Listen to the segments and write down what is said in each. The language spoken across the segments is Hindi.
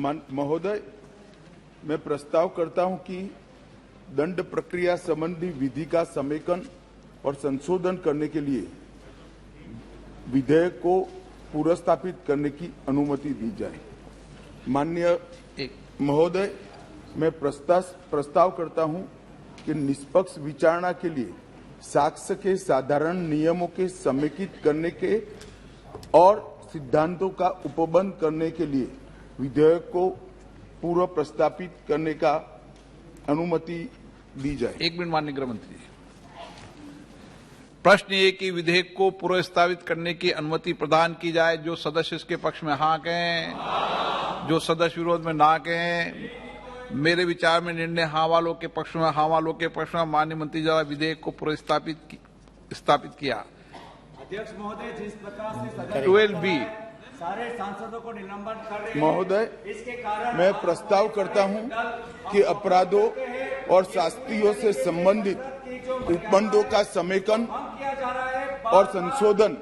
महोदय, मैं प्रस्ताव करता हूं कि दंड प्रक्रिया संबंधी विधि का समेकन और संशोधन करने के लिए विधेयक को पुनर्स्थापित करने की अनुमति दी जाए। माननीय महोदय, मैं प्रस्ताव करता हूं कि निष्पक्ष विचारणा के लिए साक्ष्य के साधारण नियमों के समेकित करने के और सिद्धांतों का उपबंध करने के लिए विधेयक को पूर्व प्रस्तापित करने का अनुमति दी जाए। एक मिनट माननीय गृह मंत्री जी। प्रश्न ये कि विधेयक को पुनर्स्थापित करने की अनुमति प्रदान की जाए। जो सदस्य इसके पक्ष में हाँ कहें, जो सदस्य विरोध में ना कहें। मेरे विचार में निर्णय हाँ वालों के पक्ष में, हाँ वालों के पक्ष में। माननीय मंत्री द्वारा विधेयक को स्थापित किया। अध्यक्ष महोदय, जिस प्रकार से 12B सारे सांसदों को निलंबन कर रहे हैं, महोदय, इसके कारण मैं प्रस्ताव करता हूं कि अपराधों और शास्तियों से संबंधित उपबंधों का समेकन और संशोधन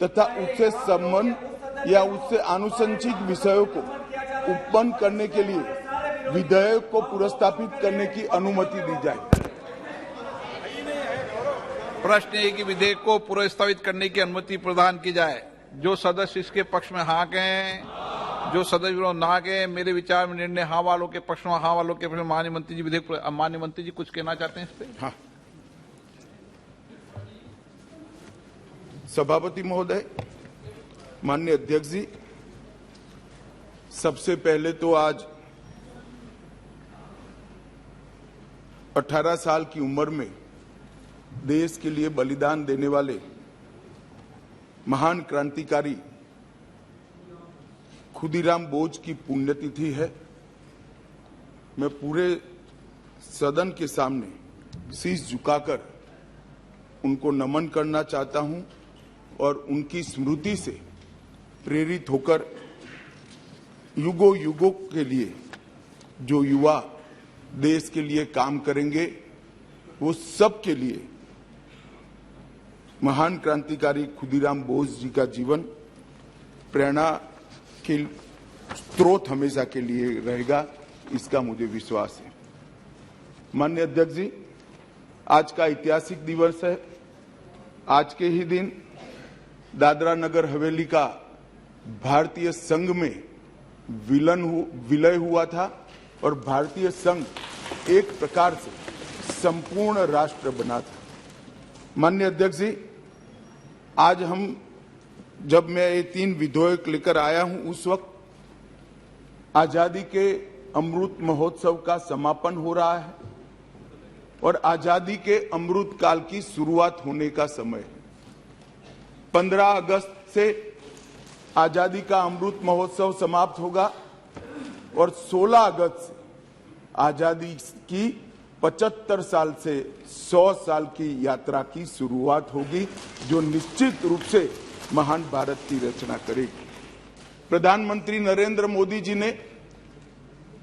तथा उससे संबंध या उससे आनुषंगिक विषयों को उपबंध करने के लिए विधेयक को पुनर्स्थापित करने की अनुमति दी जाए। प्रश्न है कि विधेयक को पुनर्स्थापित करने की अनुमति प्रदान की जाए। जो सदस्य इसके पक्ष में हाँ कहें, जो सदस्य विरोध ना कहें। मेरे विचार में निर्णय हाँ वालों के पक्ष में, हाँ वालों के पक्ष में। माननीय मंत्री जी विधेयक, माननीय मंत्री जी कुछ कहना चाहते हैं इस पे? हाँ। सभापति महोदय, माननीय अध्यक्ष जी, सबसे पहले तो आज 18 साल की उम्र में देश के लिए बलिदान देने वाले महान क्रांतिकारी खुदीराम बोस की पुण्यतिथि है। मैं पूरे सदन के सामने शीश झुकाकर उनको नमन करना चाहता हूं और उनकी स्मृति से प्रेरित होकर युगों युगों के लिए जो युवा देश के लिए काम करेंगे, वो सब के लिए महान क्रांतिकारी खुदीराम बोस जी का जीवन प्रेरणा के स्रोत हमेशा के लिए रहेगा, इसका मुझे विश्वास है। माननीय अध्यक्ष जी, आज का ऐतिहासिक दिवस है। आज के ही दिन दादरा नगर हवेली का भारतीय संघ में विलय हुआ था और भारतीय संघ एक प्रकार से संपूर्ण राष्ट्र बना था। माननीय अध्यक्ष जी, आज जब मैं ये 3 विधेयक लेकर आया हूं, उस वक्त आजादी के अमृत महोत्सव का समापन हो रहा है और आजादी के अमृत काल की शुरुआत होने का समय है। 15 अगस्त से आजादी का अमृत महोत्सव समाप्त होगा और 16 अगस्त से आजादी की 75 साल से 100 साल की यात्रा की शुरुआत होगी, जो निश्चित रूप से महान भारत की रचना करेगी। प्रधानमंत्री नरेंद्र मोदी जी ने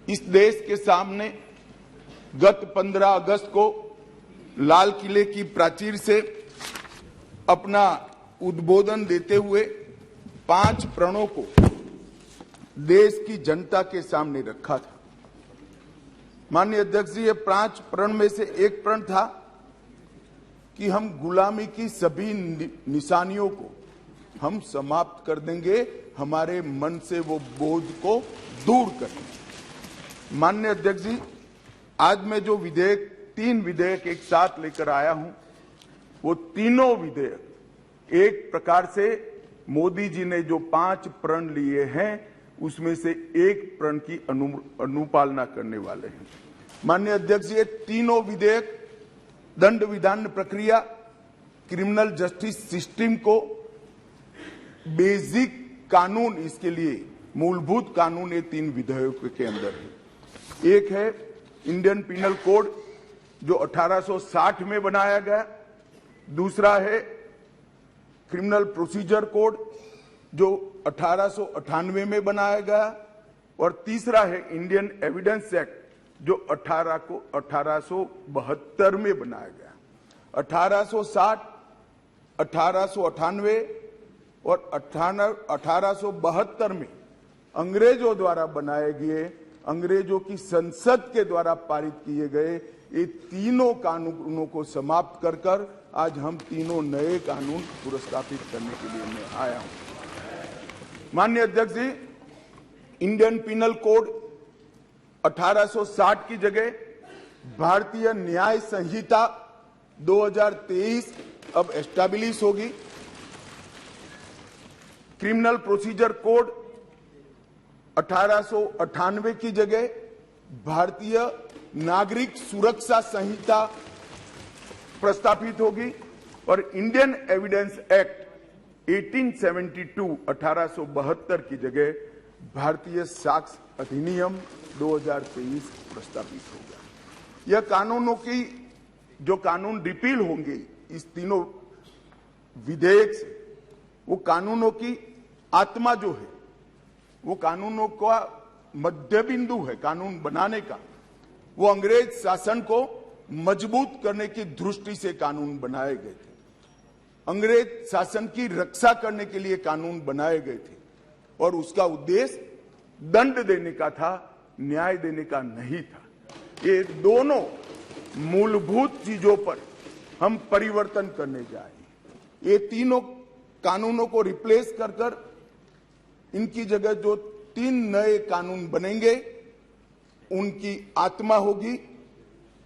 इस देश के सामने गत 15 अगस्त को लाल किले की प्राचीर से अपना उद्बोधन देते हुए 5 प्रणों को देश की जनता के सामने रखा था। माननीय अध्यक्ष जी, ये 5 प्रण में से एक प्रण था कि हम गुलामी की सभी निशानियों को हम समाप्त कर देंगे, हमारे मन से वो बोझ को दूर करेंगे। माननीय अध्यक्ष जी, आज मैं जो 3 विधेयक एक साथ लेकर आया हूं, वो तीनों विधेयक एक प्रकार से मोदी जी ने जो 5 प्रण लिए हैं, उसमें से एक प्रण की अनुपालना करने वाले हैं। माननीय अध्यक्ष जी, ये तीनों विधेयक दंड विधान प्रक्रिया, क्रिमिनल जस्टिस सिस्टम को बेसिक कानून, इसके लिए मूलभूत कानून ये 3 विधेयकों के अंदर है। एक है इंडियन पिनल कोड जो 1860 में बनाया गया, दूसरा है क्रिमिनल प्रोसीजर कोड जो 1898 में बनाया गया और तीसरा है इंडियन एविडेंस एक्ट जो 1872 में बनाया गया। 1860, 1898 और 1872 में अंग्रेजों द्वारा बनाए गए, अंग्रेजों की संसद के द्वारा पारित किए गए ये तीनों कानूनों को समाप्त कर कर आज हम तीनों नए कानून पुरस्कृत करने के लिए मैं आया हूं। माननीय अध्यक्ष जी, इंडियन पिनल कोड 1860 की जगह भारतीय न्याय संहिता 2023 अब एस्टैब्लिश होगी। क्रिमिनल प्रोसीजर कोड 1898 की जगह भारतीय नागरिक सुरक्षा संहिता प्रस्तावित होगी और इंडियन एविडेंस एक्ट 1872 की जगह भारतीय साक्ष्य अधिनियम 2023 प्रस्तावित होगा। यह कानूनों की जो कानून रिपील होंगे इस तीनों विधेयक से, वो कानूनों की आत्मा जो है, वो कानूनों का मध्य बिंदु है कानून बनाने का, वो अंग्रेज शासन को मजबूत करने की दृष्टि से कानून बनाए गए थे। अंग्रेज शासन की रक्षा करने के लिए कानून बनाए गए थे और उसका उद्देश्य दंड देने का था, न्याय देने का नहीं था। ये दोनों मूलभूत चीजों पर हम परिवर्तन करने जा रहे हैं। ये तीनों कानूनों को रिप्लेस कर कर इनकी जगह जो 3 नए कानून बनेंगे उनकी आत्मा होगी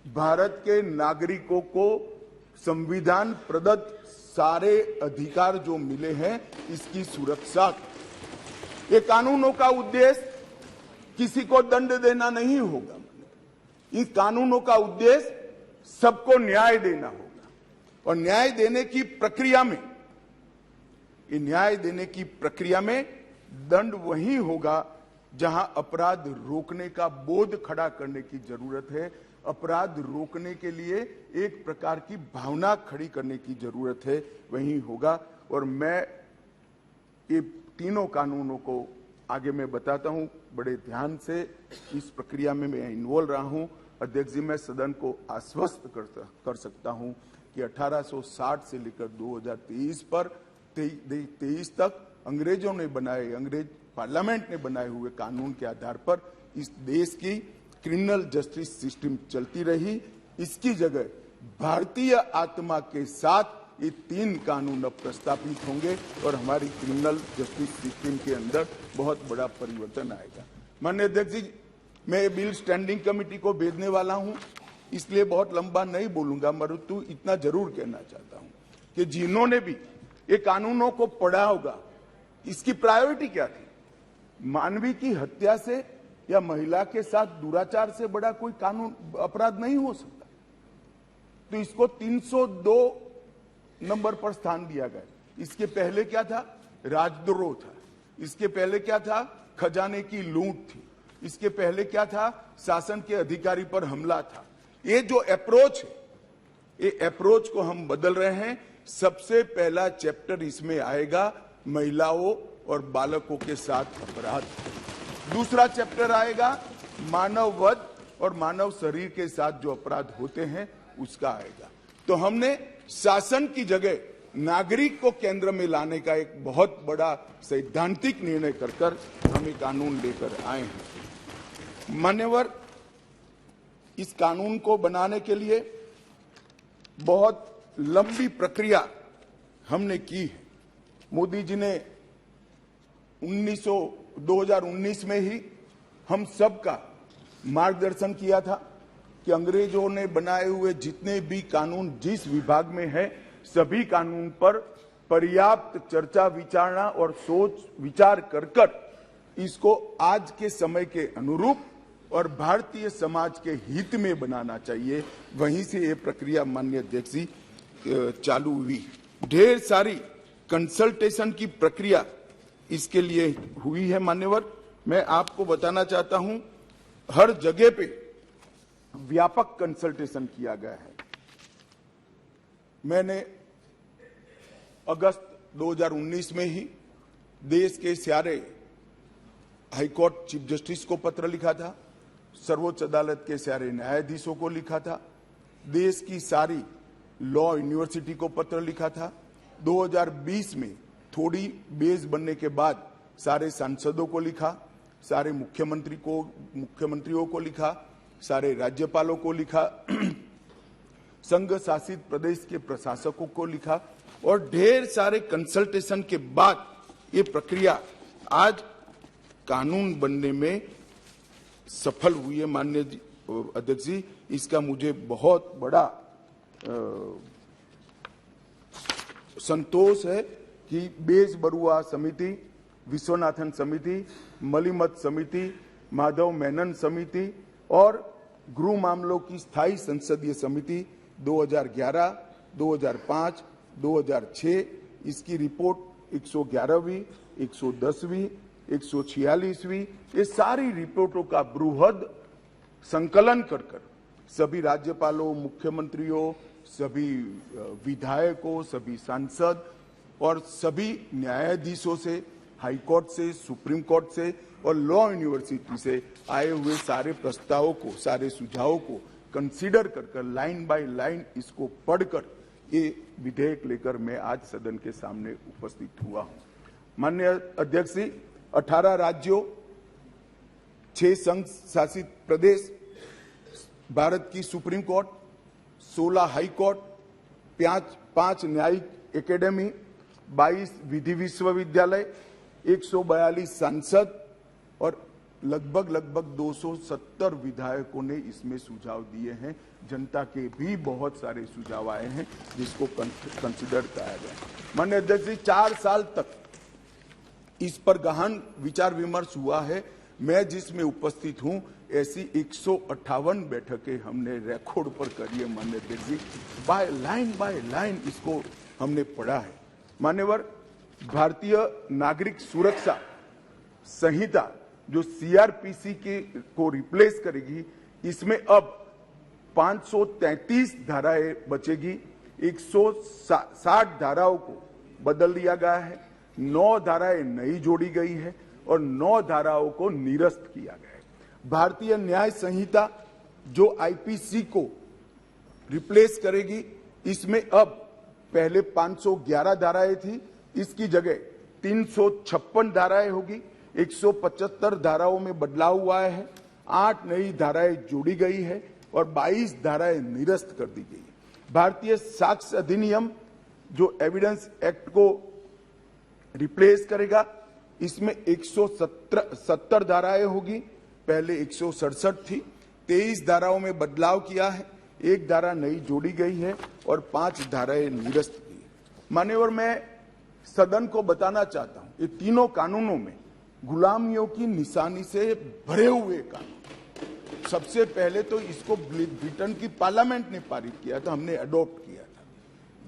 भारत के नागरिकों को संविधान प्रदत्त सारे अधिकार जो मिले हैं इसकी सुरक्षा। ये कानूनों का उद्देश्य किसी को दंड देना नहीं होगा। इन कानूनों का उद्देश्य सबको न्याय देना होगा और न्याय देने की प्रक्रिया में, ये न्याय देने की प्रक्रिया में दंड वही होगा जहां अपराध रोकने का बोध खड़ा करने की जरूरत है। अपराध रोकने के लिए एक प्रकार की भावना खड़ी करने की जरूरत है, वही होगा। और मैं ये तीनों कानूनों को आगे मैं बताता हूं, बड़े ध्यान से इस प्रक्रिया में मैं इन्वॉल्व रहा हूं। अध्यक्ष जी, मैं सदन को आश्वस्त कर सकता हूं कि 1860 से लेकर 2023 पर 23 तक अंग्रेजों ने बनाए, अंग्रेज पार्लियामेंट ने बनाए हुए कानून के आधार पर इस देश की क्रिमिनल जस्टिस सिस्टम चलती रही। इसकी जगह भारतीय आत्मा के साथ ये 3 कानून अब प्रस्तावित होंगे और हमारी क्रिमिनल जस्टिस सिस्टम के अंदर बहुत बड़ा परिवर्तन आएगा। माननीय अध्यक्ष जी, मैं ये बिल स्टैंडिंग कमेटी को भेजने वाला हूं, इसलिए बहुत लंबा नहीं बोलूंगा, परंतु इतना जरूर कहना चाहता हूं कि जिन्होंने भी ये कानूनों को पढ़ा होगा, इसकी प्रायोरिटी क्या थी? मानवी की हत्या से या महिला के साथ दुराचार से बड़ा कोई कानून अपराध नहीं हो सकता, तो इसको 302 नंबर पर स्थान दिया गया। इसके पहले क्या था? राजद्रोह था। इसके पहले क्या था? खजाने की लूट थी। इसके पहले क्या था? शासन के अधिकारी पर हमला था। ये जो अप्रोच है, ये अप्रोच को हम बदल रहे हैं। सबसे पहला चैप्टर इसमें आएगा महिलाओं और बालकों के साथ अपराध। दूसरा चैप्टर आएगा मानव वध और मानव शरीर के साथ जो अपराध होते हैं उसका आएगा। तो हमने शासन की जगह नागरिक को केंद्र में लाने का एक बहुत बड़ा सैद्धांतिक निर्णय कर हम ये कानून लेकर आए हैं। मान्यवर, इस कानून को बनाने के लिए बहुत लंबी प्रक्रिया हमने की है। मोदी जी ने 2019 में ही हम सबका मार्गदर्शन किया था कि अंग्रेजों ने बनाए हुए जितने भी कानून जिस विभाग में है, सभी कानून पर पर्याप्त चर्चा विचारणा और सोच विचार कर इसको आज के समय के अनुरूप और भारतीय समाज के हित में बनाना चाहिए। वहीं से ये प्रक्रिया माननीय अध्यक्ष जी चालू हुई। ढेर सारी कंसल्टेशन की प्रक्रिया इसके लिए हुई है। मान्यवर, मैं आपको बताना चाहता हूं, हर जगह पे व्यापक कंसल्टेशन किया गया है। मैंने अगस्त 2019 में ही देश के सारे हाईकोर्ट चीफ जस्टिस को पत्र लिखा था, सर्वोच्च अदालत के सारे न्यायाधीशों को लिखा था, देश की सारी लॉ यूनिवर्सिटी को पत्र लिखा था। 2020 में थोड़ी बेस बनने के बाद सारे सांसदों को लिखा सारे मुख्यमंत्रियों को लिखा, सारे राज्यपालों को लिखा, संघ शासित प्रदेश के प्रशासकों को लिखा और ढेर सारे कंसल्टेशन के बाद ये प्रक्रिया आज कानून बनने में सफल हुई है। माननीय अध्यक्ष जी, इसका मुझे बहुत बड़ा संतोष है कि बेज बरुआ समिति, विश्वनाथन समिति, मलिमत समिति, माधव मेनन समिति और गृह मामलों की स्थायी संसदीय समिति 2011, 2005, 2006 इसकी रिपोर्ट 111वीं, 110वीं, 146वीं ये सारी रिपोर्टों का बृहद संकलन कर सभी राज्यपालों, मुख्यमंत्रियों, सभी विधायकों, सभी सांसद और सभी न्यायाधीशों से, हाई कोर्ट से, सुप्रीम कोर्ट से और लॉ यूनिवर्सिटी से आए हुए सारे प्रस्तावों को, सारे सुझावों को कंसीडर कर लाइन बाय लाइन इसको पढ़कर ये विधेयक लेकर मैं आज सदन के सामने उपस्थित हुआ हूं। माननीय अध्यक्ष जी, 18 राज्यों, 6 संघ शासित प्रदेश, भारत की सुप्रीम कोर्ट, 16 हाई कोर्ट, 5 न्यायिक एकेडमी, 22 विधि विश्वविद्यालय, 142 सांसद और लगभग 270 विधायकों ने इसमें सुझाव दिए हैं। जनता के भी बहुत सारे सुझाव आए हैं जिसको कंसिडर किया गया। माननीय अध्यक्ष जी, 4 साल तक इस पर गहन विचार विमर्श हुआ है। मैं जिसमें उपस्थित हूं ऐसी 158 बैठकें हमने रिकॉर्ड पर करी है। माननीय अध्यक्ष जी, बाय लाइन इसको हमने पढ़ा है। मान्यवर, भारतीय नागरिक सुरक्षा संहिता जो सीआरपीसी को रिप्लेस करेगी, इसमें अब 533 धाराएं बचेगी, 160 धाराओं को बदल दिया गया है, 9 धाराएं नई जोड़ी गई है और 9 धाराओं को निरस्त किया गया है। भारतीय न्याय संहिता जो आईपीसी को रिप्लेस करेगी, इसमें अब पहले 511 धाराएं थी, इसकी जगह 356 धाराएं होगी, 175 धाराओं में बदलाव हुआ है, 8 नई धाराएं जोड़ी गई है और 22 धाराएं निरस्त कर दी गई है। भारतीय साक्ष्य अधिनियम जो एविडेंस एक्ट को रिप्लेस करेगा, इसमें 170 धाराएं होगी, पहले 167 थी, 23 धाराओं में बदलाव किया है, 1 धारा नई जोड़ी गई है और 5 धाराएं निरस्त की है। मान्यवर, मैं सदन को बताना चाहता हूं, ये तीनों कानूनों में गुलामियों की निशानी से भरे हुए कानून। सबसे पहले तो इसको ब्रिटेन की पार्लियामेंट ने पारित किया था, हमने अडॉप्ट किया था,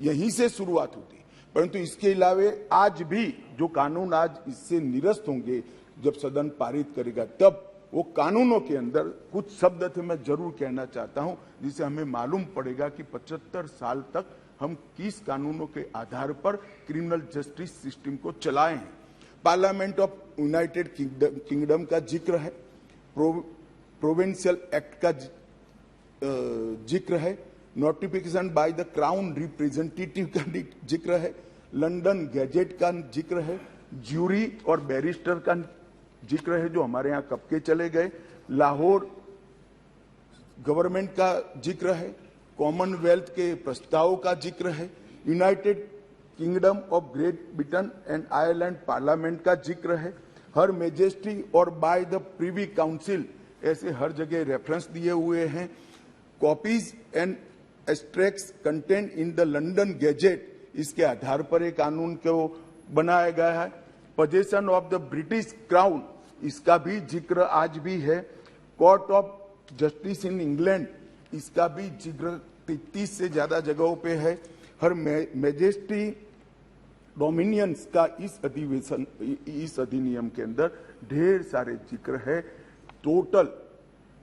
यहीं से शुरुआत होती। परंतु इसके अलावा आज भी जो कानून आज इससे निरस्त होंगे, जब सदन पारित करेगा, तब वो कानूनों के अंदर कुछ शब्द थे मैं जरूर कहना चाहता हूं, जिससे हमें मालूम पड़ेगा कि 75 साल तक हम किस कानूनों के आधार पर क्रिमिनल जस्टिस सिस्टम को चलाए हैं। पार्लियामेंट ऑफ यूनाइटेड किंगडम का जिक्र है, प्रोविंशियल एक्ट का जिक्र है, notification by the crown representative का जिक्र है, लंदन गैजेट का जिक्र है, ज्यूरी और बैरिस्टर का जिक्र है जो हमारे यहाँ कब के चले गए, लाहौर गवर्नमेंट का जिक्र है, कॉमनवेल्थ के प्रस्ताव का जिक्र है, United kingdom of great Britain and Ireland parliament का जिक्र है, हर मेजेस्टी और बाय द प्रिवी काउंसिल, ऐसे हर जगह रेफरेंस दिए हुए हैं। Copies and extracts content in the London gadget, इसके आधार पर एक कानून को बनाया गया है। Possession of the British crown, इसका भी जिक्र आज भी है। Court of justice in England, इसका भी जिक्र 33 से ज्यादा जगहों पे है। हर मैजेस्टी डोमिनियंस का इस अधिनियम के अंदर ढेर सारे जिक्र है। टोटल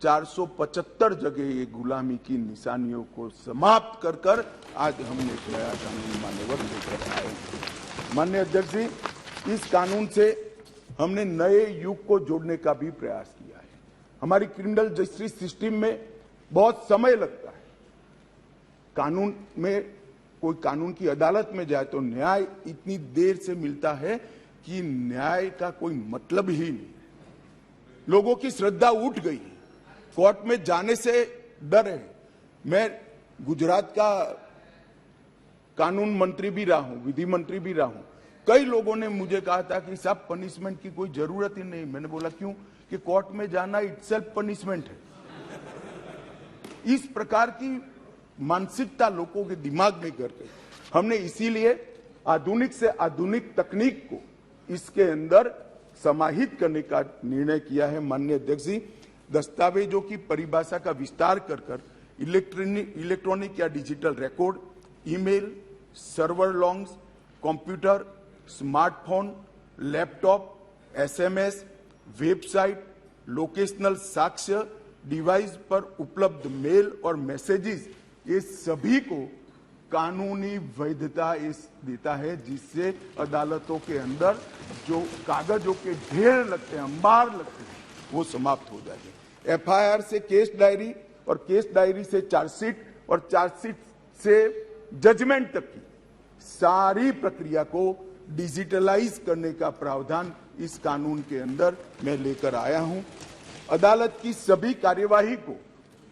475 जगह ये गुलामी की निशानियों को समाप्त कर आज हमने नया कानून मान्यवर लेकर आए। माननीय अध्यक्ष जी, इस कानून से हमने नए युग को जोड़ने का भी प्रयास किया है। हमारी क्रिमिनल जस्टिस सिस्टम में बहुत समय लगता है। कानून में कोई कानून की अदालत में जाए तो न्याय इतनी देर से मिलता है कि न्याय का कोई मतलब ही नहीं। लोगों की श्रद्धा उठ गई। कोर्ट में जाने से डर है। मैं गुजरात का कानून मंत्री भी रहा हूं, विधि मंत्री भी रहा हूं। कई लोगों ने मुझे कहा था कि साहब पनिशमेंट की कोई जरूरत ही नहीं। मैंने बोला क्यों? कि कोर्ट में जाना इटसेल्फ पनिशमेंट है। इस प्रकार की मानसिकता लोगों के दिमाग में कर गई। हमने इसीलिए आधुनिक से आधुनिक तकनीक को इसके अंदर समाहित करने का निर्णय किया है। माननीय अध्यक्ष जी, दस्तावेजों की परिभाषा का विस्तार कर इलेक्ट्रॉनिक या digital record, email, server longs, computer, smartphone, laptop, SMS, website, locational साक्ष्य, डिवाइस पर उपलब्ध मेल और मैसेजेस, ये सभी को कानूनी वैधता देता है, जिससे अदालतों के अंदर जो कागजों के ढेर लगते हैं, अंबार लगते हैं, वो समाप्त हो जाएंगे। एफआईआर से केस डायरी और केस डायरी से चार्जशीट और चार्जशीट से जजमेंट तक की सारी प्रक्रिया को डिजिटलाइज करने का प्रावधान इस कानून के अंदर मैं लेकर आया हूं। अदालत की सभी कार्यवाही को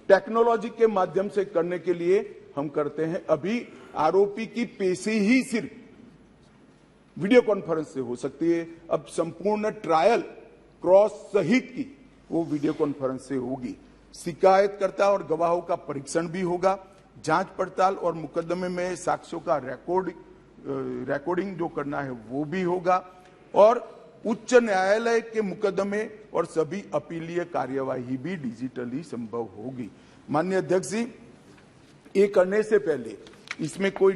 टेक्नोलॉजी के माध्यम से करने के लिए हम करते हैं। अभी आरोपी की पेशी ही सिर्फ वीडियो कॉन्फ्रेंस से हो सकती है। अब संपूर्ण ट्रायल क्रॉस सहित की वो वीडियो कॉन्फ्रेंस से होगी। शिकायतकर्ता और गवाहों का परीक्षण भी होगा। जांच पड़ताल और मुकदमे में साक्ष्यों का रिकॉर्डिंग जो करना है वो भी होगा। और उच्च न्यायालय के मुकदमे और सभी अपीलीय कार्यवाही भी डिजिटली संभव होगी। माननीय अध्यक्ष जी, ये करने से पहले इसमें कोई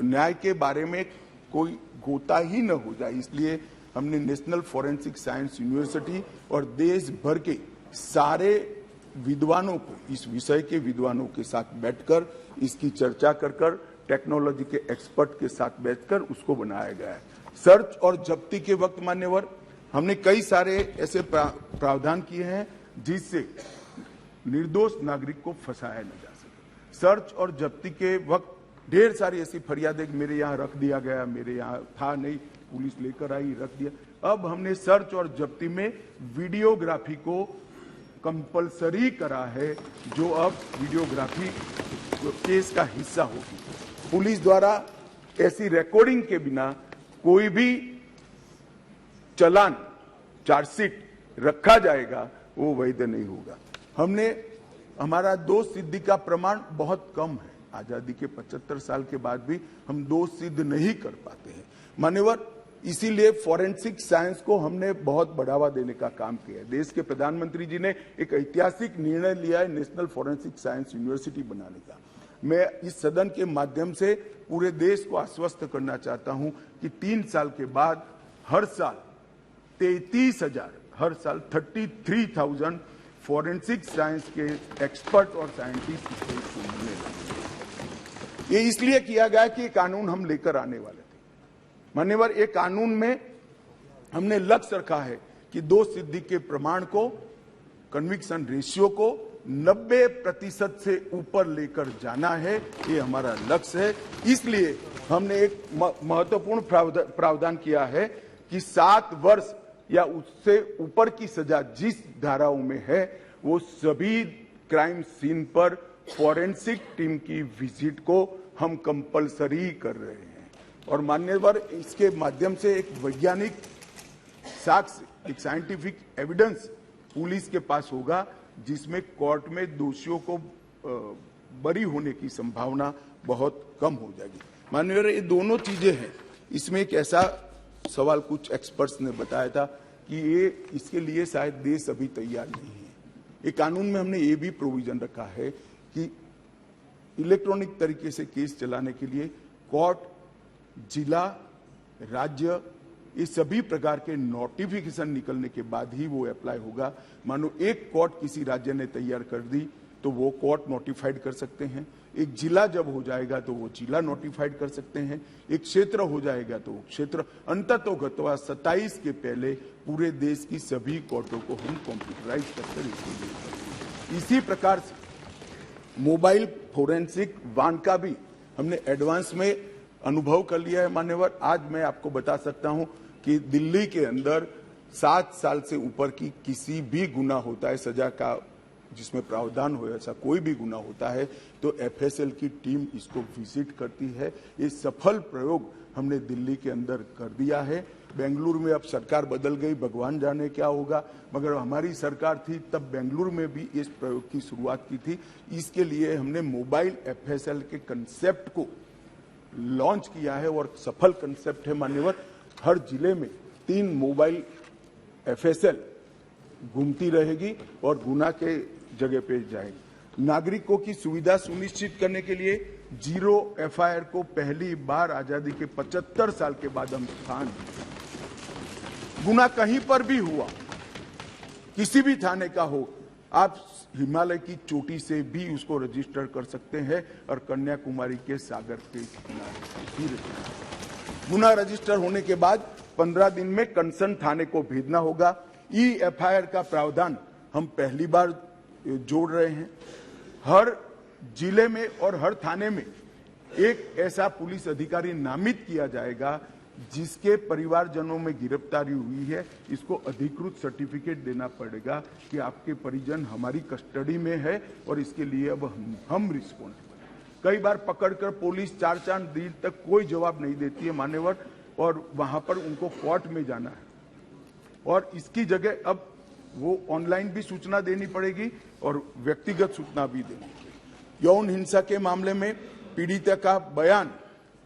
न्याय के बारे में कोई गोता ही न हो जाए, इसलिए हमने नेशनल फॉरेंसिक साइंस यूनिवर्सिटी और देश भर के सारे विद्वानों को, इस विषय के विद्वानों के साथ बैठकर इसकी चर्चा कर टेक्नोलॉजी के एक्सपर्ट के साथ बैठकर उसको बनाया गया है। सर्च और जब्ती के वक्त मान्यवर हमने कई सारे ऐसे प्रावधान किए हैं जिससे निर्दोष नागरिक को फंसाया न जा सके। सर्च और जब्ती के वक्त ढेर सारी ऐसी फरियादें मेरे यहाँ रख दिया गया, मेरे यहाँ था नहीं, पुलिस लेकर आई, रख दिया। अब हमने सर्च और जब्ती में वीडियोग्राफी को कंपलसरी करा है, जो अब वीडियोग्राफी केस का हिस्सा होगी। पुलिस द्वारा ऐसी रिकॉर्डिंग के बिना कोई भी चालान, चार्जशीट रखा जाएगा वो वैध नहीं होगा। हमारा दोष सिद्धि का प्रमाण बहुत कम है। आजादी के 75 साल के बाद भी हम दोष सिद्ध नहीं कर पाते हैं मान्यवर। इसीलिए फॉरेंसिक साइंस को हमने बहुत बढ़ावा देने का काम किया है। देश के प्रधानमंत्री जी ने एक ऐतिहासिक निर्णय लिया है नेशनल फॉरेंसिक साइंस यूनिवर्सिटी बनाने का। मैं इस सदन के माध्यम से पूरे देश को आश्वस्त करना चाहता हूं कि 3 साल के बाद हर साल 33,000 फॉरेंसिक साइंस के एक्सपर्ट और साइंटिस्ट मिलने लगे। ये इसलिए किया गया कि कानून हम लेकर आने वाले थे मान्यवर। एक कानून में हमने लक्ष्य रखा है कि दोष सिद्धि के प्रमाण को, कन्विक्शन रेशियो को 90% से ऊपर लेकर जाना है, ये हमारा लक्ष्य है। इसलिए हमने एक महत्वपूर्ण प्रावधान किया है कि 7 वर्ष या उससे ऊपर की सजा जिस धाराओं में है वो सभी क्राइम सीन पर फॉरेंसिक टीम की विजिट को हम कंपलसरी कर रहे हैं। और मान्यवर, इसके माध्यम से एक वैज्ञानिक साक्ष्य, एक साइंटिफिक एविडेंस पुलिस के पास होगा, जिसमें कोर्ट में दोषियों को बरी होने की संभावना बहुत कम हो जाएगी। माननीय, ये दोनों चीजें हैं। इसमें एक ऐसा सवाल कुछ एक्सपर्ट्स ने बताया था कि इसके लिए शायद देश अभी तैयार नहीं है। ये कानून में हमने ये भी प्रोविजन रखा है कि इलेक्ट्रॉनिक तरीके से केस चलाने के लिए कोर्ट, जिला, राज्य, ये सभी प्रकार के नोटिफिकेशन निकलने के बाद ही वो अप्लाई होगा। मानो एक कोर्ट किसी राज्य ने तैयार कर दी तो वो कोर्ट नोटिफाइड कर सकते हैं। एक जिला जब हो जाएगा तो वो जिला नोटिफाइड कर सकते हैं। एक क्षेत्र हो जाएगा तो क्षेत्र। अंततोगत्वा 27 के पहले पूरे देश की सभी कोर्टों को हम कंप्यूटराइज करते। इसी प्रकार से मोबाइल फोरेंसिक वाहन का भी हमने एडवांस में अनुभव कर लिया है मान्यवर। आज मैं आपको बता सकता हूं कि दिल्ली के अंदर 7 साल से ऊपर की किसी भी गुना होता है सजा का जिसमें प्रावधान हो, ऐसा कोई भी गुना होता है तो एफएसएल की टीम इसको विजिट करती है। ये सफल प्रयोग हमने दिल्ली के अंदर कर दिया है। बेंगलुरु में अब सरकार बदल गई, भगवान जाने क्या होगा, मगर हमारी सरकार थी तब बेंगलुरु में भी इस प्रयोग की शुरुआत की थी। इसके लिए हमने मोबाइल एफएसएल के कंसेप्ट को लॉन्च किया है और सफल कंसेप्ट है मान्यवर। हर जिले में 3 मोबाइल एफएसएल घूमती रहेगी और गुना के जगह पे जाएगी। नागरिकों की सुविधा सुनिश्चित करने के लिए जीरो एफआईआर को पहली बार आजादी के 75 साल के बाद हम स्थान गुना कहीं पर भी हुआ, किसी भी थाने का हो, आप हिमालय की चोटी से भी उसको रजिस्टर कर सकते हैं और कन्याकुमारी के सागर के किनारे भी गुना रजिस्टर होने के बाद 15 दिन में कंसर्न थाने को भेजना होगा। ई एफआईआर का प्रावधान हम पहली बार जोड़ रहे हैं। हर जिले में और हर थाने में एक ऐसा पुलिस अधिकारी नामित किया जाएगा जिसके परिवारजनों में गिरफ्तारी हुई है। इसको अधिकृत सर्टिफिकेट देना पड़ेगा कि आपके परिजन हमारी कस्टडी में है और इसके लिए अब हम रिस्पॉन्सिबल। कई बार पकड़कर पुलिस 4 दिन तक कोई जवाब नहीं देती है मान्यवर, और वहां पर उनको कोर्ट में जाना है और इसकी जगह अब वो ऑनलाइन भी सूचना देनी पड़ेगी और व्यक्तिगत सूचना भी देनी पड़ेगी। यौन हिंसा के मामले में पीड़िता का बयान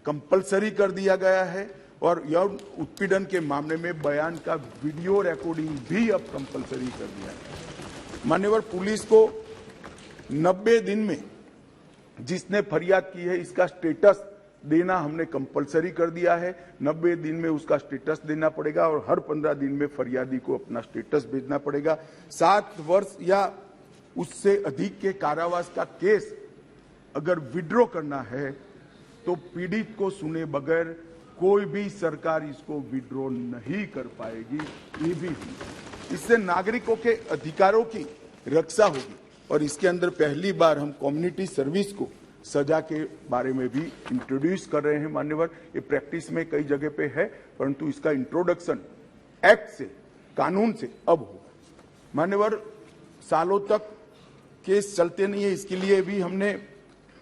कंपलसरी कर दिया गया है और यौन उत्पीड़न के मामले में बयान का वीडियो रिकॉर्डिंग भी अब कंपलसरी कर दिया है। मान्यवर, पुलिस को 90 दिन में जिसने फरियाद की है इसका स्टेटस देना हमने कंपलसरी कर दिया है। 90 दिन में उसका स्टेटस देना पड़ेगा और हर 15 दिन में फरियादी को अपना स्टेटस भेजना पड़ेगा। 7 वर्ष या उससे अधिक के कारावास का केस अगर विड्रॉ करना है तो पीड़ित को सुने बगैर कोई भी सरकार इसको विड्रॉ नहीं कर पाएगी। ये भी इससे नागरिकों के अधिकारों की रक्षा होगी और इसके अंदर पहली बार हम कम्युनिटी सर्विस को सजा के बारे में भी इंट्रोड्यूस कर रहे हैं मान्यवर। ये प्रैक्टिस में कई जगह पे है परंतु इसका इंट्रोडक्शन एक्ट से, कानून से अब होगा। मान्यवर, सालों तक केस चलते नहीं है, इसके लिए भी हमने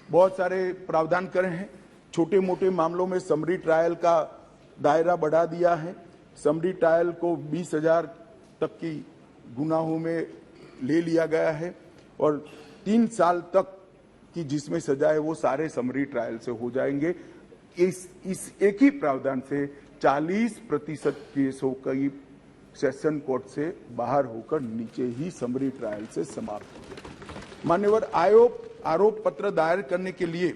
बहुत सारे प्रावधान करे हैं। छोटे मोटे मामलों में समरी ट्रायल का दायरा बढ़ा दिया है। समरी ट्रायल को 20,000 तक की गुनाहों में ले लिया गया है और 3 साल तक की जिसमें सजा है वो सारे समरी ट्रायल से हो जाएंगे। इस एक ही प्रावधान से 40% केसों की सेशन कोर्ट से बाहर होकर नीचे ही समरी ट्रायल से समाप्त हो गए। मान्यवर, आरोप पत्र दायर करने के लिए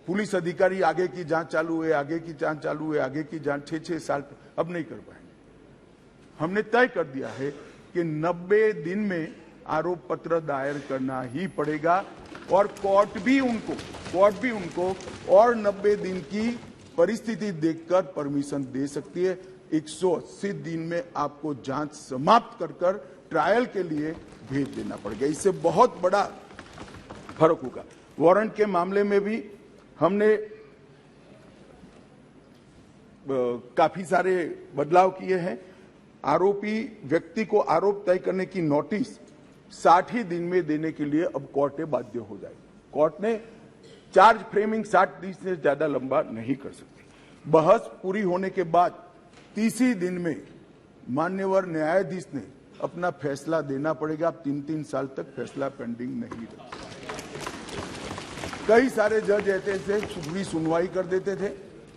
पुलिस अधिकारी आगे की जांच चालू है, आगे की जांच चालू है, आगे की जांच 6-6 साल अब नहीं कर पाएंगे। हमने तय कर दिया है कि 90 दिन में आरोप पत्र दायर करना ही पड़ेगा और कोर्ट भी उनको और 90 दिन की परिस्थिति देखकर परमिशन दे सकती है। 180 दिन में आपको जांच समाप्त कर ट्रायल के लिए भेज देना पड़ेगा। इससे बहुत बड़ा फर्क होगा। वारंट के मामले में भी हमने काफी सारे बदलाव किए हैं। आरोपी व्यक्ति को आरोप तय करने की नोटिस 60 ही दिन में देने के लिए अब कोर्ट बाध्य हो जाएगी। कोर्ट ने चार्ज फ्रेमिंग 60 दिन से ज्यादा लंबा नहीं कर सकती। बहस पूरी होने के बाद 30 दिन में मान्यवर न्यायाधीश ने अपना फैसला देना पड़ेगा। 3-3 साल तक फैसला पेंडिंग नहीं रख सकते। कई सारे जज ऐसे थे पूरी सुनवाई कर देते थे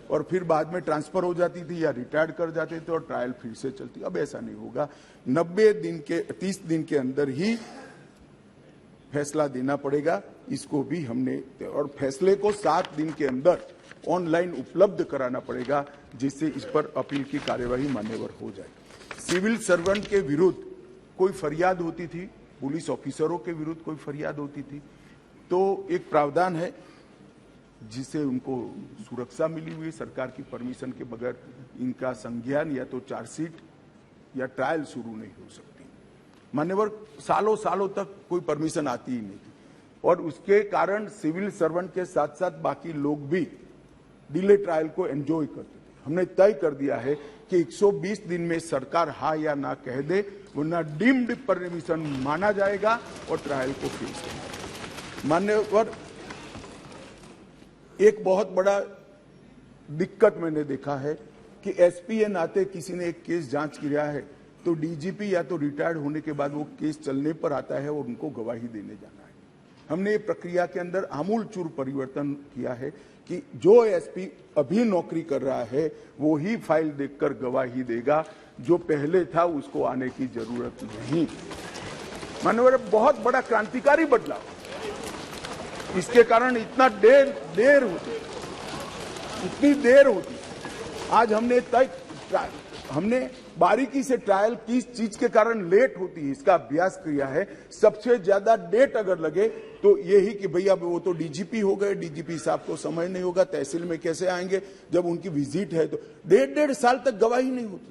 और फिर बाद में ट्रांसफर हो जाती थी या रिटायर्ड कर जाते थे और ट्रायल फिर से चलती। अब ऐसा नहीं होगा। 30 दिन के अंदर ही फैसला देना पड़ेगा। इसको भी हमने, और फैसले को 7 दिन के अंदर ऑनलाइन उपलब्ध कराना पड़ेगा जिससे इस पर अपील की कार्यवाही मान्यवर हो जाए। सिविल सर्वेंट के विरुद्ध कोई फरियाद होती थी, पुलिस ऑफिसरों के विरुद्ध कोई फरियाद होती थी तो एक प्रावधान है जिससे उनको सुरक्षा मिली हुई सरकार की परमिशन के बगैर इनका संज्ञान या तो चार्जशीट या ट्रायल शुरू नहीं हो सकती। मान्यवर, सालों तक कोई परमिशन आती ही नहीं थी और उसके कारण सिविल सर्वेंट के साथ साथ बाकी लोग भी डिले ट्रायल को एंजॉय करते थे। हमने तय कर दिया है कि 120 दिन में सरकार हाँ या ना कह दे, वरना डीम्ड परमिशन माना जाएगा और ट्रायल को फेस करेगा। मान्यवर, एक बहुत बड़ा दिक्कत मैंने देखा है कि एसपी के नाते किसी ने एक केस जांच किया है तो डीजीपी या तो रिटायर्ड होने के बाद वो केस चलने पर आता है और उनको गवाही देने जाना है। हमने ये प्रक्रिया के अंदर आमूल चूर परिवर्तन किया है कि जो एसपी अभी नौकरी कर रहा है वो ही फाइल देखकर गवाही देगा, जो पहले था उसको आने की जरूरत नहीं। माननीय, बहुत बड़ा क्रांतिकारी बदलाव। इसके कारण इतना देर होती, इतनी देर होती। आज हमने बारीकी से ट्रायल किस चीज के कारण लेट होती है इसका अभ्यास किया है। सबसे ज्यादा डेट अगर लगे तो यही कि भैया वो तो डीजीपी हो गए, डीजीपी साहब को समय नहीं होगा, तहसील में कैसे आएंगे, जब उनकी विजिट है तो 1.5 साल तक गवाही नहीं होती थी।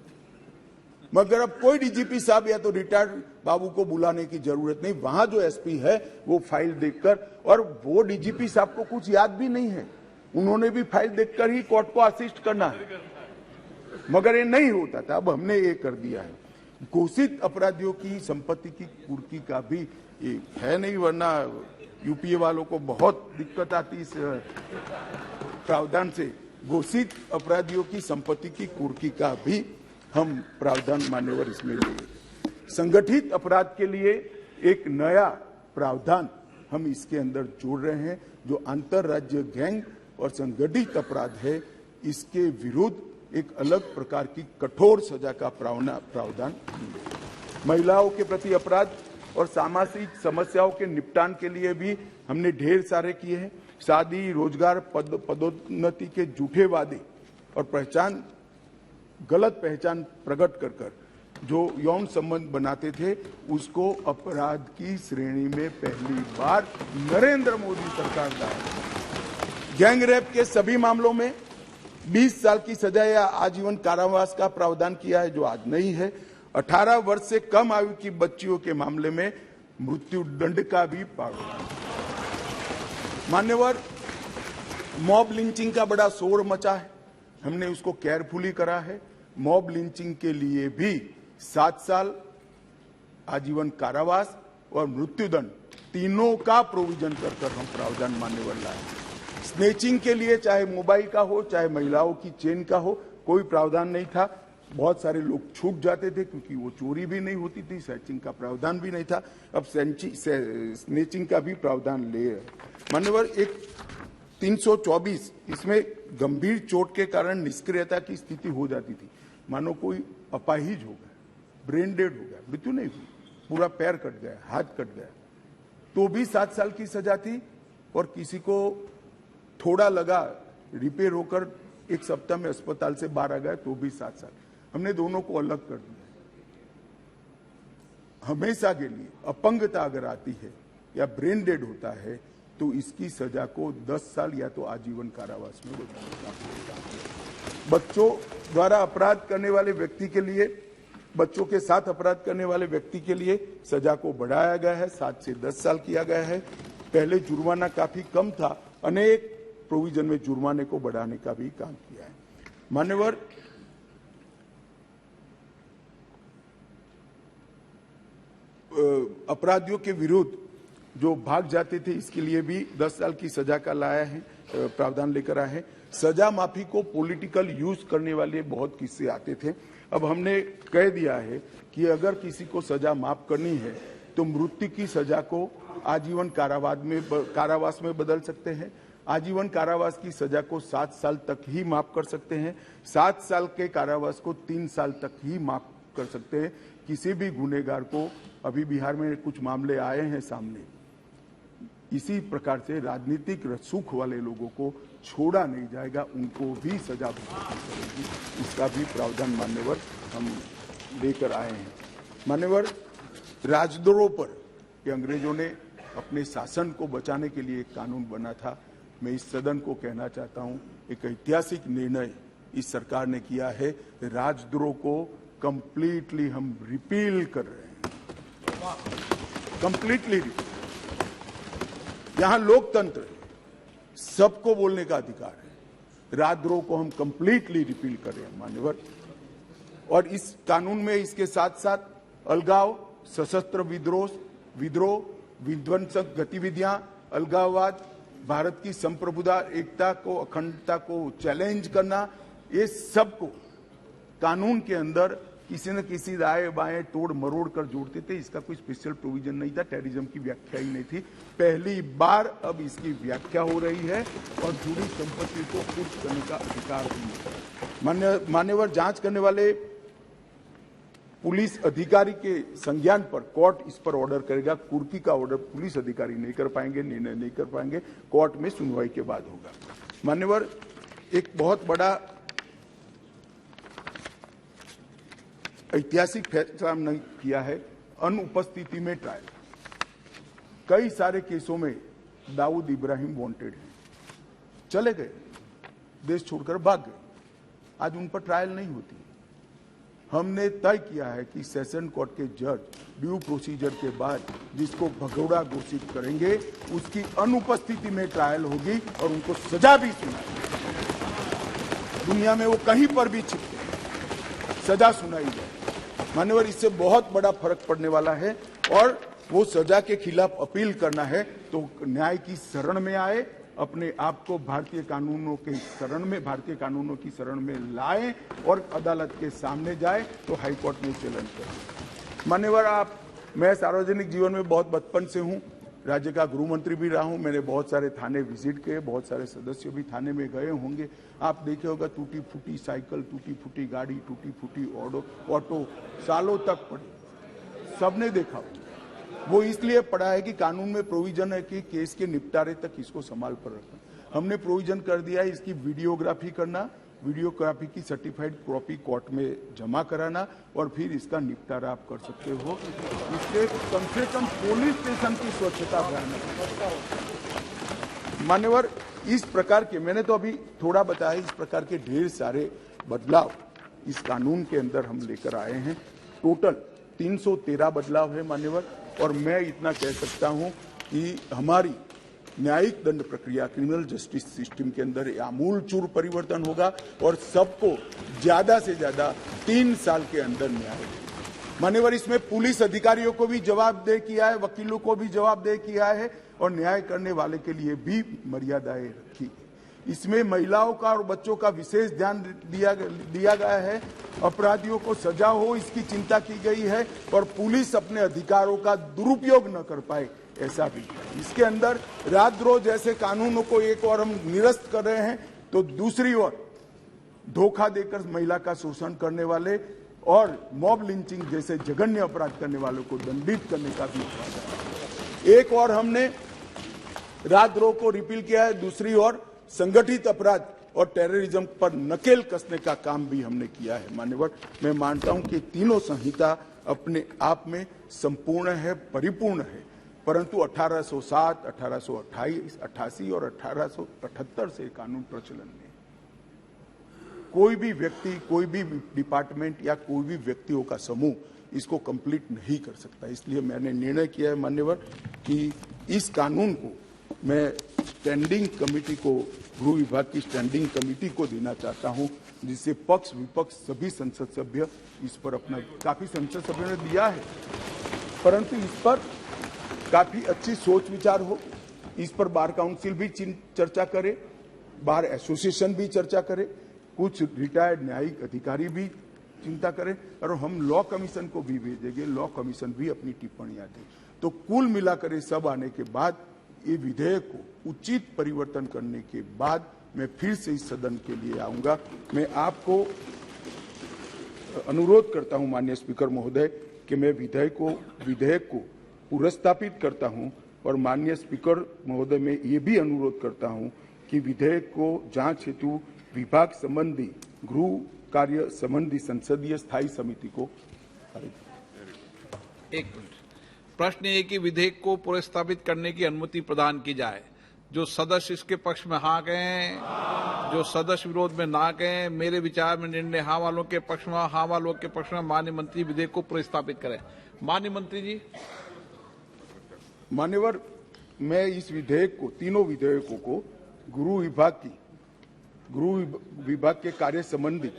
मगर अब कोई डीजीपी साहब या तो रिटायर्ड बाबू को बुलाने की जरूरत नहीं, वहां जो एसपी है वो फाइल देखकर, और वो डीजीपी साहब को कुछ याद भी नहीं है, उन्होंने भी फाइल देखकर ही कोर्ट को असिस्ट करना है, मगर ये नहीं होता था। अब हमने ये कर दिया है। घोषित अपराधियों की संपत्ति की कुर्की का भी ये है नहीं, वरना यूपीए वालों को बहुत दिक्कत आती इस प्रावधान से। घोषित अपराधियों की संपत्ति की कुर्की का भी हम प्रावधान मान्यवर इसमें लिए। संगठित अपराध के लिए एक नया प्रावधान हम इसके अंदर जोड़ रहे हैं, जो अंतरराज्य गैंग और संगठित अपराध है, इसके विरुद्ध एक अलग प्रकार की कठोर सजा का प्रावधान। महिलाओं के प्रति अपराध और सामाजिक समस्याओं के निपटान के लिए भी हमने ढेर सारे किए हैं। शादी, रोजगार, पदोन्नति के झूठे वादे और गलत पहचान प्रकट कर जो यौन संबंध बनाते थे, उसको अपराध की श्रेणी में पहली बार नरेंद्र मोदी सरकार लाए। गैंग रेप के सभी मामलों में 20 साल की सजा या आजीवन कारावास का प्रावधान किया है, जो आज नहीं है। 18 वर्ष से कम आयु की बच्चियों के मामले में मृत्यु दंड का भी प्रावधान। मान्यवर, मॉब लिंचिंग का बड़ा शोर मचा है, हमने उसको केयरफुली करा है। मॉब लिंचिंग के लिए भी 7 साल आजीवन कारावास और मृत्युदंड तीनों का प्रोविजन कर हम प्रावधान मान्यवर लाए। स्नेचिंग के लिए चाहे मोबाइल का हो चाहे महिलाओं की चेन का हो, कोई प्रावधान नहीं था। बहुत सारे लोग छूट जाते थे क्योंकि वो चोरी भी नहीं होती थी, स्नेचिंग का प्रावधान भी नहीं था। अब स्नेचिंग का भी प्रावधान ले मान्यवर। एक 324 इसमें गंभीर चोट के कारण निष्क्रियता की स्थिति हो जाती थी। मानो कोई अपाहिज हो गया, ब्रेन डेड हो गया, मृत्यु नहीं हुई, पूरा पैर कट गया, हाथ कट गया, तो भी 7 साल की सजा थी। और किसी को थोड़ा लगा, रिपेयर होकर 1 सप्ताह में अस्पताल से बाहर आ गया, तो भी 7 साल। हमने दोनों को अलग कर दिया। हमेशा के लिए अपंगता अगर आती है या ब्रेन डेड होता है तो इसकी सजा को 10 साल या तो आजीवन कारावास में बदला। बच्चों द्वारा अपराध करने वाले व्यक्ति के लिए, बच्चों के साथ अपराध करने वाले व्यक्ति के लिए सजा को बढ़ाया गया है, 7 से 10 साल किया गया है। पहले जुर्माना काफी कम था, अनेक प्रोविजन में जुर्माने को बढ़ाने का भी काम किया है। मान्यवर, अपराधियों के विरुद्ध जो भाग जाते थे इसके लिए भी 10 साल की सजा का लाया है, प्रावधान लेकर आए हैं। सजा माफी को पॉलिटिकल यूज करने वाले बहुत किस्से आते थे। अब हमने कह दिया है कि अगर किसी को सजा माफ करनी है तो मृत्यु की सजा को आजीवन कारावास में बदल सकते हैं। आजीवन कारावास की सजा को 7 साल तक ही माफ कर सकते हैं। 7 साल के कारावास को 3 साल तक ही माफ कर सकते हैं। किसी भी गुनहगार को, अभी बिहार में कुछ मामले आए हैं सामने, इसी प्रकार से राजनीतिक रसूख वाले लोगों को छोड़ा नहीं जाएगा, उनको भी सजा भुगतनी पड़ेगी। इसका भी प्रावधान मान्यवर हम लेकर आए हैं। मान्यवर, राजद्रोह पर कि अंग्रेजों ने अपने शासन को बचाने के लिए एक कानून बना था। मैं इस सदन को कहना चाहता हूं, एक ऐतिहासिक निर्णय इस सरकार ने किया है। राजद्रोह को कंप्लीटली हम रिपील कर रहे हैं, कंप्लीटली। यहां लोकतंत्र है, सबको बोलने का अधिकार है, राजद्रोह को हम कंप्लीटली रिपील कर रहे हैं मान्यवर। और इस कानून में इसके साथ साथ अलगाव, सशस्त्र विद्रोह, विध्वंसक गतिविधियां, अलगाववाद, भारत की संप्रभुता, एकता को, अखंडता को चैलेंज करना, ये सब को कानून के अंदर किसी न किसी दाएं बाएं तोड़ मरोड़ कर जोड़ते थे। इसका कोई स्पेशल प्रोविजन नहीं था, टेररिज्म की व्याख्या ही नहीं थी। पहली बार अब इसकी व्याख्या हो रही है और जुड़ी संपत्ति को कुर्क करने का अधिकार भी है। मान्यवर, जांच करने वाले पुलिस अधिकारी के संज्ञान पर कोर्ट इस पर ऑर्डर करेगा। कुर्की का ऑर्डर पुलिस अधिकारी नहीं कर पाएंगे, निर्णय नहीं कर पाएंगे, कोर्ट में सुनवाई के बाद होगा। मान्यवर, एक बहुत बड़ा ऐतिहासिक फैसला हमने किया है, अनुपस्थिति में ट्रायल। कई सारे केसों में दाऊद इब्राहिम वांटेड हैं, चले गए, देश छोड़कर भाग गए, आज उन पर ट्रायल नहीं होती। हमने तय किया है कि सेशन कोर्ट के जज ड्यू प्रोसीजर के बाद जिसको भगोड़ा घोषित करेंगे उसकी अनुपस्थिति में ट्रायल होगी और उनको सजा भी सुनाई, दुनिया में वो कहीं पर भी छिपके सजा सुनाई जाए। मान्यवर, इससे बहुत बड़ा फर्क पड़ने वाला है और वो सजा के खिलाफ अपील करना है तो न्याय की शरण में आए, अपने आप को भारतीय कानूनों के शरण में, भारतीय कानूनों की शरण में लाए और अदालत के सामने जाए तो हाईकोर्ट में चैलेंज करें। मान्यवर, मैं सार्वजनिक जीवन में बहुत बचपन से हूं, राज्य का गृह मंत्री भी रहा हूं, मैंने बहुत सारे थाने विजिट किए, बहुत सारे सदस्य भी थाने में गए होंगे। आप देखे होगा टूटी फूटी साइकिल, टूटी फूटी गाड़ी, टूटी फूटी ऑटो सालों तक पड़ी, सबने देखा। वो इसलिए पड़ा है कि कानून में प्रोविजन है कि केस के निपटारे तक इसको संभाल कर रखना। हमने प्रोविजन कर दिया है इसकी वीडियोग्राफी करना, वीडियोग्राफी की सर्टिफाइड कॉपी कोर्ट में जमा कराना और फिर इसका निपटारा आप कर सकते हो। इससे कम से कम पुलिस स्टेशन की स्वच्छता बढ़ाना। मान्यवर, इस प्रकार के, मैंने तो अभी थोड़ा बताया, इस प्रकार के ढेर सारे बदलाव इस कानून के अंदर हम लेकर आए हैं। टोटल 313 बदलाव है मान्यवर, और मैं इतना कह सकता हूं कि हमारी न्यायिक दंड प्रक्रिया, क्रिमिनल जस्टिस सिस्टम के अंदर आमूलचूल परिवर्तन होगा और सबको ज्यादा से ज्यादा 3 साल के अंदर न्याय। मान्यवर, इसमें पुलिस अधिकारियों को भी जवाबदेह किया है, वकीलों को भी जवाबदेह किया है और न्याय करने वाले के लिए भी मर्यादाएं रखी। इसमें महिलाओं का और बच्चों का विशेष ध्यान दिया गया है। अपराधियों को सजा हो इसकी चिंता की गई है और पुलिस अपने अधिकारों का दुरुपयोग न कर पाए, ऐसा भी है। इसके अंदर राजद्रोह जैसे कानूनों को एक और हम निरस्त कर रहे हैं तो दूसरी ओर धोखा देकर महिला का शोषण करने वाले और मॉब लिंचिंग जैसे जघन्य अपराध करने वालों को दंडित करने का भी एक और हमने राजद्रोह को रिपील किया है, दूसरी ओर संगठित अपराध और टेररिज्म पर नकेल कसने का काम भी हमने किया है। मान्यवर, मैं मानता हूं कि तीनों संहिता अपने आप में संपूर्ण है, परिपूर्ण है, परंतु 1807, 1828, 88 और 1878 से कानून प्रचलन में कोई भी व्यक्ति, कोई भी डिपार्टमेंट या कोई भी व्यक्तियों का समूह इसको कंप्लीट नहीं कर सकता। इसलिए मैंने निर्णय किया है मान्यवर कि इस कानून को मैं स्टैंडिंग कमेटी को, गृह विभाग की स्टैंडिंग कमेटी को देना चाहता हूं, जिससे पक्ष विपक्ष सभी संसद सभ्य इस पर अपना, काफी संसद सभ्यों ने दिया है, परंतु इस पर काफी अच्छी सोच विचार हो। इस पर बार काउंसिल भी चर्चा करे, बार एसोसिएशन भी चर्चा करे, कुछ रिटायर्ड न्यायिक अधिकारी भी चिंता करें और हम लॉ कमीशन को भी भेजेंगे, लॉ कमीशन भी अपनी टिप्पणियां दे। तो कुल मिलाकर ये सब आने के बाद ये विधेयक को उचित परिवर्तन करने के बाद मैं फिर से इस सदन के लिए आऊंगा। मैं आपको अनुरोध करता हूं माननीय स्पीकर महोदय कि मैं विधेयक को पुनर्स्थापित करता हूं और माननीय स्पीकर महोदय मैं ये भी अनुरोध करता हूं कि विधेयक को जांच हेतु विभाग संबंधी गृह कार्य संबंधी संसदीय स्थायी समिति को। एक मिनट, प्रश्न ये कि विधेयक को पुनर्स्थापित करने की अनुमति प्रदान की जाए। जो सदस्य इसके पक्ष में हाँ कहें, जो सदस्य विरोध में ना कहें। मेरे विचार में निर्णय हाँ वालों के पक्ष में, हाँ वालों के पक्ष में माननीय मंत्री विधेयक को पुनर्स्थापित करें। माननीय मंत्री जी। मान्यवर, मैं इस विधेयक को, तीनों विधेयकों को गृह विभाग की गृह विभाग के कार्य संबंधी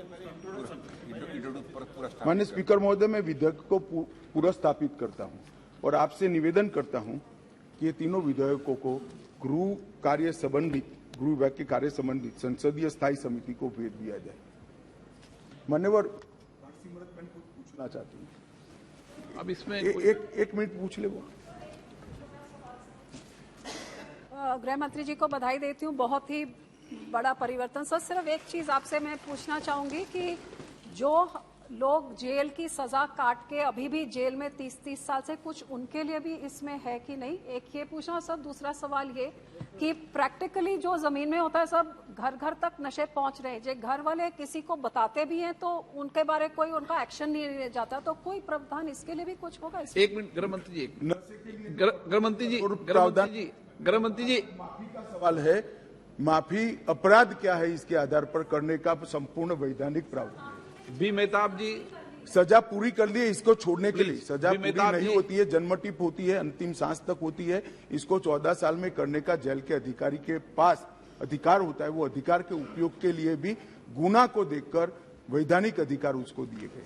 माननीय स्पीकर महोदय, मैं विधेयक को पुनर्स्थापित करता हूं और आपसे निवेदन करता हूं कि ये तीनों विधेयकों को गृह कार्य संबंधित, गृह विभाग के कार्य संबंधित संसदीय स्थायी समिति को भेज दिया जाए। मान्यवर सिमरन कुछ पूछना चाहती हूँ। अब इसमें एक मिनट पूछ ले वो। गृह मंत्री जी को बधाई देती हूँ, बहुत ही बड़ा परिवर्तन। सर सिर्फ एक चीज आपसे मैं पूछना चाहूंगी कि जो लोग जेल की सजा काट के अभी भी जेल में 30-30 साल से, कुछ उनके लिए भी इसमें है कि नहीं, एक ये पूछना। सर दूसरा सवाल ये कि प्रैक्टिकली जो जमीन में होता है सब घर घर तक नशे पहुंच रहे हैं, जो घर वाले किसी को बताते भी हैं तो उनके बारे कोई उनका एक्शन नहीं लिया जाता, तो कोई प्रावधान इसके लिए भी कुछ होगा? एक मिनट गृह मंत्री जी, गृह मंत्री जी, माफी का सवाल है। माफी अपराध क्या है इसके आधार पर करने का संपूर्ण वैधानिक प्रावधान। बी मेहताब जी, सजा पूरी कर ली है, इसको छोड़ने के लिए सजा पूरी मेहताब नहीं जी। होती है, जन्म टिप होती है, अंतिम सांस तक होती है। इसको 14 साल में करने का जेल के अधिकारी के पास अधिकार होता है। वो अधिकार के उपयोग के लिए भी गुना को देखकर वैधानिक अधिकार उसको दिए गए।